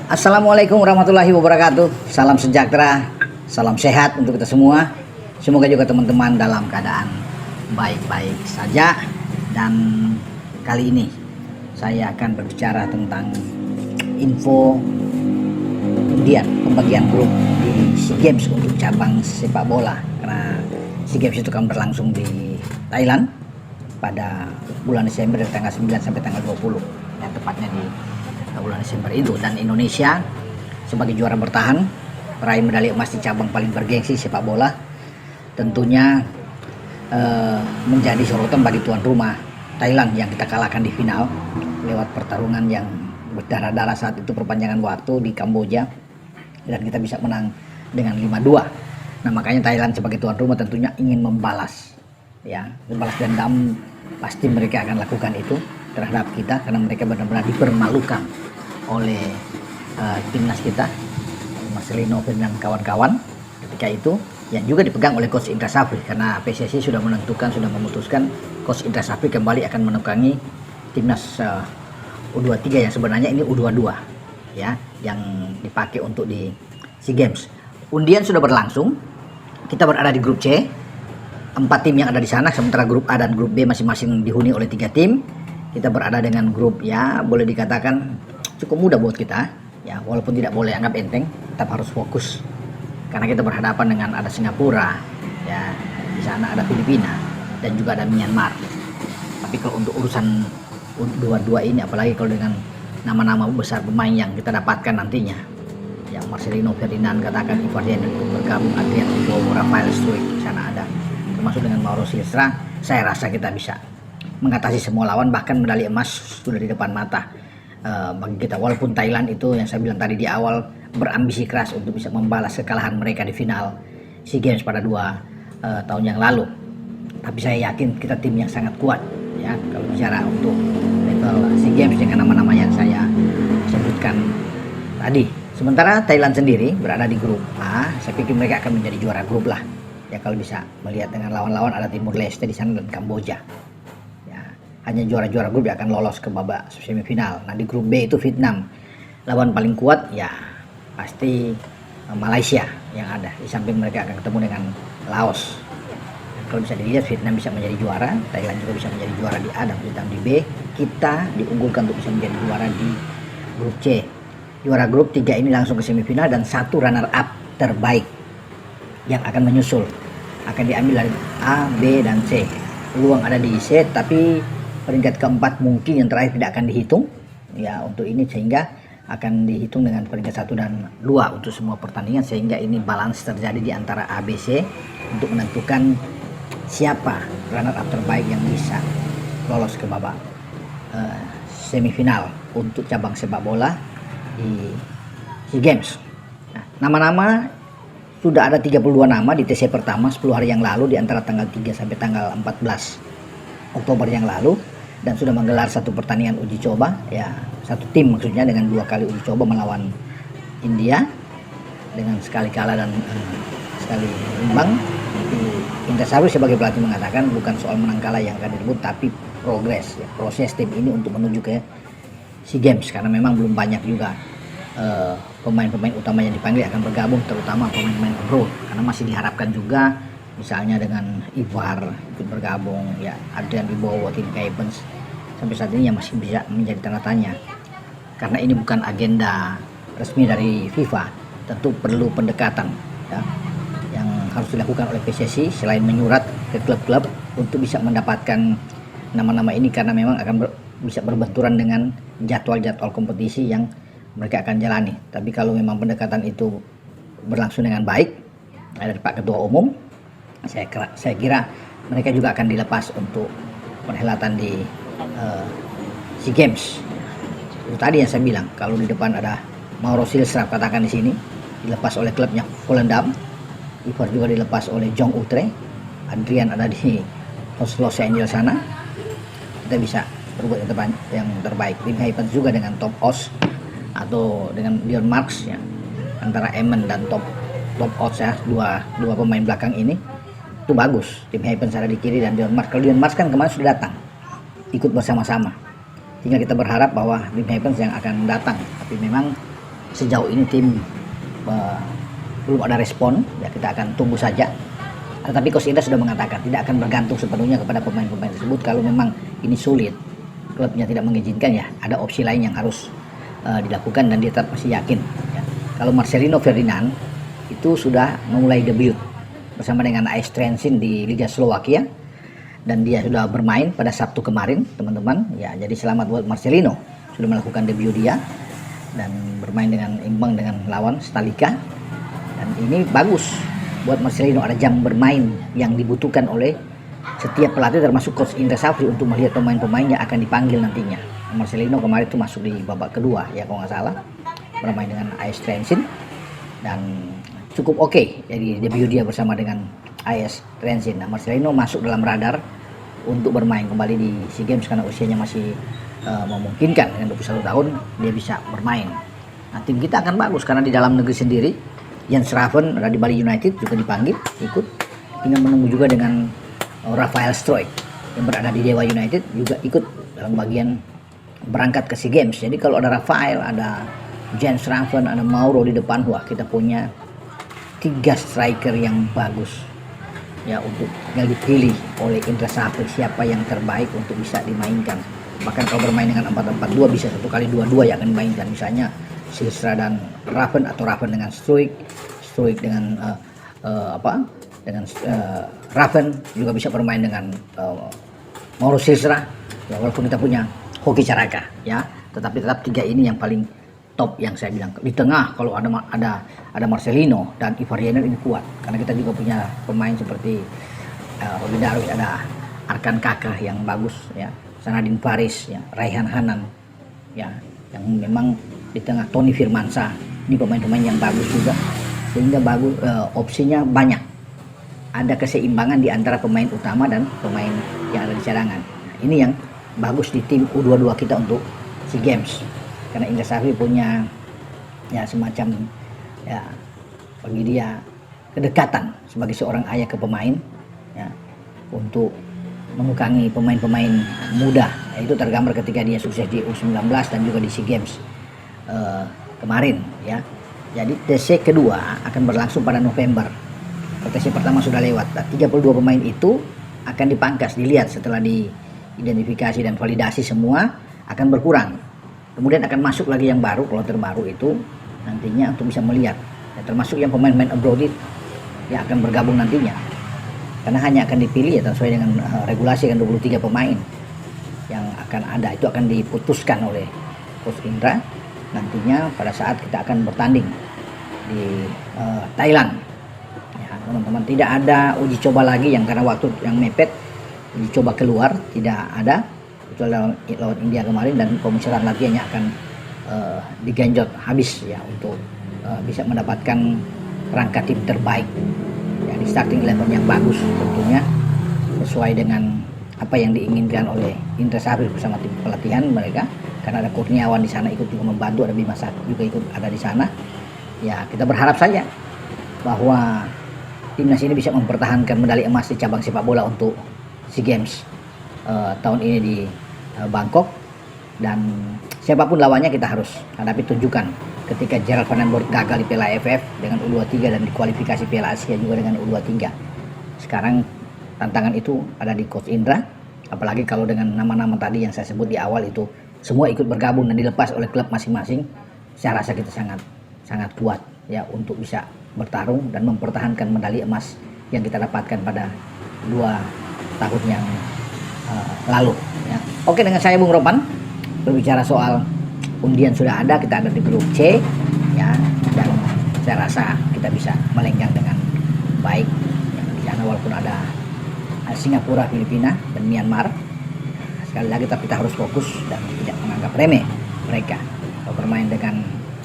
Assalamualaikum warahmatullahi wabarakatuh. Salam sejahtera, salam sehat untuk kita semua. Semoga juga teman-teman dalam keadaan baik-baik saja. Dan kali ini saya akan berbicara tentang info undian pembagian grup di SEA Games untuk cabang sepak bola. Karena SEA Games itu akan berlangsung di Thailand pada bulan Desember dari tanggal 9 sampai tanggal 20. Ya, tepatnya di bulan Desember itu, dan Indonesia sebagai juara bertahan meraih medali emas di cabang paling bergengsi sepak bola tentunya menjadi sorotan bagi tuan rumah Thailand yang kita kalahkan di final lewat pertarungan yang berdarah-darah saat itu perpanjangan waktu di Kamboja, dan kita bisa menang dengan 5-2. Nah, makanya Thailand sebagai tuan rumah tentunya ingin membalas dendam. Pasti mereka akan lakukan itu terhadap kita karena mereka benar-benar dipermalukan oleh timnas kita, Marcelino dan kawan-kawan ketika itu, yang juga dipegang oleh Coach Indra Safri, karena PSSI sudah memutuskan Coach Indra Safri kembali akan menukangi timnas U23 yang sebenarnya ini U22 ya, yang dipakai untuk di SEA Games. Undian sudah berlangsung, kita berada di grup C, 4 tim yang ada di sana, sementara grup A dan grup B masing-masing dihuni oleh 3 tim. Kita berada dengan grup ya boleh dikatakan cukup mudah buat kita ya, walaupun tidak boleh anggap enteng, tetap harus fokus karena kita berhadapan dengan ada Singapura ya, di sana ada Filipina dan juga ada Myanmar. Tapi kalau untuk urusan dua ini, apalagi kalau dengan nama-nama besar pemain yang kita dapatkan nantinya, yang Marcelino Ferdinand katakan, Ivar Jenner bergabung, Adrian Wibowo, Rafael Struijk di sana ada, termasuk dengan Mauro Silstra, saya rasa kita bisa mengatasi semua lawan, bahkan medali emas sudah di depan mata bagi kita. Walaupun Thailand itu yang saya bilang tadi di awal berambisi keras untuk bisa membalas kekalahan mereka di final SEA Games pada 2 tahun yang lalu, tapi saya yakin kita tim yang sangat kuat ya kalau bicara untuk level SEA Games dengan nama-nama yang saya sebutkan tadi. Sementara Thailand sendiri berada di grup A, saya pikir mereka akan menjadi juara grup lah ya, kalau bisa melihat dengan lawan-lawan ada Timur Leste di sana dan Kamboja. Hanya juara-juara grup yang akan lolos ke babak semifinal. Nah, di grup B itu Vietnam, lawan paling kuat ya pasti Malaysia yang ada. Di samping mereka akan ketemu dengan Laos. Kalau bisa dilihat, Vietnam bisa menjadi juara, Thailand juga bisa menjadi juara di A dan Vietnam di B. Kita diunggulkan untuk bisa menjadi juara di grup C. Juara grup 3 ini langsung ke semifinal, dan 1 runner up terbaik yang akan menyusul akan diambil dari A, B, dan C. Peluang ada di C, tapi peringkat keempat mungkin yang terakhir tidak akan dihitung ya untuk ini, sehingga akan dihitung dengan peringkat 1 dan 2 untuk semua pertandingan, sehingga ini balance terjadi di antara A, B, C untuk menentukan siapa runner up terbaik yang bisa lolos ke babak semifinal untuk cabang sepak bola di SEA Games. Nah, nama-nama sudah ada 32 nama di TC pertama 10 hari yang lalu, di antara tanggal 3 sampai tanggal 14 Oktober yang lalu, dan sudah menggelar 1 pertandingan uji coba ya, 1 tim maksudnya, dengan 2 kali uji coba melawan India dengan sekali kalah dan sekali imbang. Indra Safri sebagai pelatih mengatakan bukan soal menang kalah yang akan direbut, tapi progres ya, proses tim ini untuk menuju ke SEA Games, karena memang belum banyak juga pemain-pemain utama yang dipanggil akan bergabung, terutama pemain-pemain abroad, karena masih diharapkan juga misalnya dengan Ivar ikut bergabung ya, Adrian Wibowo, Tim Havens sampai saat ini yang masih bisa menjadi tanda tanya, karena ini bukan agenda resmi dari FIFA. Tentu perlu pendekatan ya, yang harus dilakukan oleh PSSI selain menyurat ke klub-klub untuk bisa mendapatkan nama-nama ini, karena memang akan bisa berbenturan dengan jadwal-jadwal kompetisi yang mereka akan jalani. Tapi kalau memang pendekatan itu berlangsung dengan baik dari Pak Ketua Umum, saya kira mereka juga akan dilepas untuk perhelatan di SEA Games. Itu tadi yang saya bilang, kalau di depan ada Mauro Silstra katakan di sini dilepas oleh klubnya Volendam, Ivar juga dilepas oleh Jong Utre, Adrian ada di Los Angeles sana, kita bisa berbuat yang terbaik. Tim Havens juga dengan Top Os atau dengan Dion Marks ya, antara Emen dan Top Os ya, dua pemain belakang ini itu bagus. Tim Havens ada di kiri dan Dion Marks. Kalau Dion Marks kan kemarin sudah datang ikut bersama-sama, tinggal kita berharap bahwa Tim Havens yang akan datang, tapi memang sejauh ini tim belum ada respon, ya kita akan tunggu saja. Tetapi Coach Indra sudah mengatakan tidak akan bergantung sepenuhnya kepada pemain-pemain tersebut. Kalau memang ini sulit, klubnya tidak mengizinkan, ya ada opsi lain yang harus dilakukan, dan dia tetap masih yakin. Ya. Kalau Marcelino Ferdinand itu sudah memulai debut bersama dengan AS Trenčín di Liga Slovakia, dan dia sudah bermain pada Sabtu kemarin, teman-teman. Ya, jadi selamat buat Marcelino, sudah melakukan debut dia dan bermain dengan imbang dengan lawan Stalika. Dan ini bagus buat Marcelino, ada jam bermain yang dibutuhkan oleh setiap pelatih termasuk Coach Indra Safri untuk melihat pemain-pemain yang akan dipanggil nantinya. Marcelino kemarin itu masuk di babak kedua ya kalau nggak salah, bermain dengan AS Trenčín dan cukup oke. Jadi debut dia bersama dengan AS Trenčín. Nah, Marcelino masuk dalam radar untuk bermain kembali di SEA Games karena usianya masih memungkinkan. Dengan 21 tahun dia bisa bermain. Nah, tim kita akan bagus karena di dalam negeri sendiri Jens Raven dari Bali United juga dipanggil ikut. Tinggal menunggu juga dengan Rafael Struijk yang berada di Dewa United juga ikut dalam bagian berangkat ke SEA Games. Jadi kalau ada Rafael, ada Jens Raven, ada Mauro di depan, wah kita punya 3 striker yang bagus ya, untuk tinggal dipilih oleh Indra Safri siapa yang terbaik untuk bisa dimainkan. Bahkan kalau bermain dengan 4-4-2 bisa 1 kali 2-2 yang akan dimainkan, misalnya Silstra dan Raven, atau Raven dengan Struijk dengan Raven juga bisa bermain dengan Mauro Silstra ya, walaupun kita punya Hoki Caraka ya, tetapi tetap 3 ini yang paling top yang saya bilang. Di tengah kalau ada Marcelino dan Ivar Jenner ini kuat karena kita juga punya pemain seperti Robin Darwish, ada Arkan Kakah yang bagus ya, Sanadin Faris ya, Raihan Hanan ya, yang memang di tengah Tony Firmansyah, ini pemain-pemain yang bagus juga, sehingga bagus opsinya banyak, ada keseimbangan di antara pemain utama dan pemain yang ada di cadangan. Nah, ini yang bagus di tim U22 kita untuk SEA Games, karena Indra Safri punya ya semacam ya bagi dia kedekatan sebagai seorang ayah ke pemain ya, untuk menukangi pemain-pemain muda. Ya, itu tergambar ketika dia sukses di U19 dan juga di SEA Games kemarin ya. Jadi TC kedua akan berlangsung pada November. TC pertama sudah lewat. 32 pemain itu akan dipangkas, dilihat setelah diidentifikasi dan validasi semua akan berkurang. Kemudian akan masuk lagi yang baru, kloter baru itu nantinya untuk bisa melihat ya, termasuk yang pemain-pemain abroad yang akan bergabung nantinya. Karena hanya akan dipilih ya sesuai dengan regulasi kan 23 pemain yang akan ada, itu akan diputuskan oleh Coach Indra nantinya pada saat kita akan bertanding di Thailand ya, teman-teman. Tidak ada uji coba lagi yang karena waktu yang mepet, uji coba keluar tidak ada kecuali lawan India kemarin, dan pemusatan latihannya akan digenjot habis ya untuk bisa mendapatkan rangka tim terbaik ya, di starting 11 yang bagus tentunya sesuai dengan apa yang diinginkan oleh Indra Safri bersama tim pelatihan mereka. Karena ada Kurniawan di sana ikut juga membantu, ada Bima Sakti juga ikut ada di sana. Ya, kita berharap saja bahwa timnas ini bisa mempertahankan medali emas di cabang sepak bola untuk SEA Games tahun ini di Bangkok. Dan siapapun lawannya kita harus hadapi, tunjukkan ketika Gerald Van den Borg gagal di Piala AFF dengan U23 dan di kualifikasi Piala Asia juga dengan U23. Sekarang tantangan itu ada di Coach Indra, apalagi kalau dengan nama-nama tadi yang saya sebut di awal itu semua ikut bergabung dan dilepas oleh klub masing-masing. Saya rasa kita sangat kuat ya untuk bisa bertarung dan mempertahankan medali emas yang kita dapatkan pada 2 tahun yang lalu ya. Oke, dengan saya Bung Ropan berbicara soal undian sudah ada, kita ada di grup C ya, dan saya rasa kita bisa melenggang dengan baik ya, di sana walaupun ada Singapura, Filipina dan Myanmar. Sekali lagi tapi kita harus fokus dan tidak menganggap remeh mereka. Kalau bermain dengan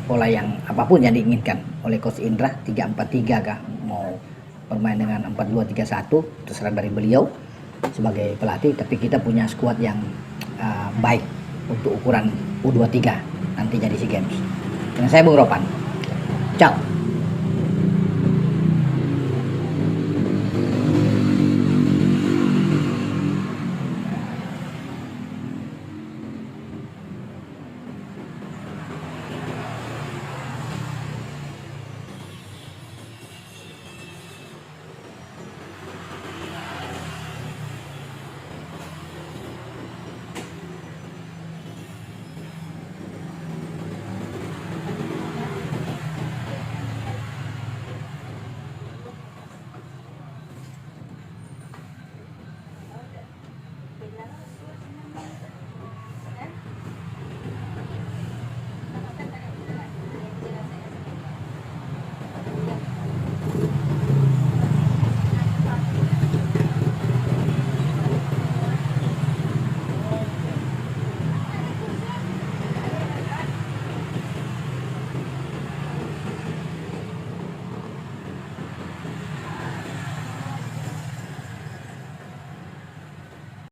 pola yang apapun yang diinginkan oleh Coach Indra, 3-4-3 kah, mau bermain dengan 4-2-3-1, terserah dari beliau sebagai pelatih. Tapi kita punya skuad yang baik untuk ukuran U23 nantinya di SEA Games. Dengan saya Bung Ropan, ciao.